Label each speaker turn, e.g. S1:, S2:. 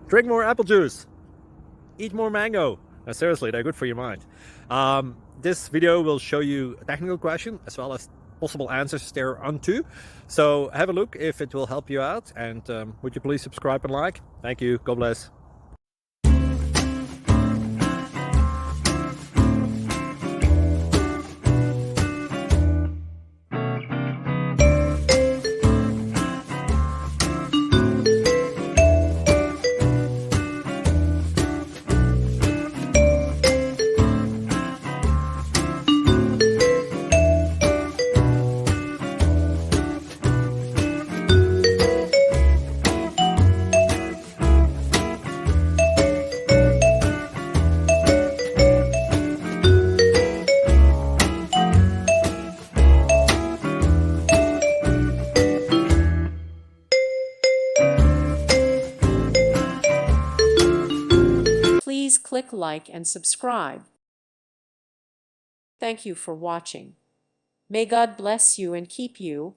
S1: Drink more apple juice. Eat more mango. No, seriously, they're good for your mind. This video will show you a technical question as well as possible answers thereunto. So have a look if it will help you out, and would you please subscribe and like? Thank you. God bless.
S2: Please click like and subscribe. Thank you for watching. May God bless you and keep you.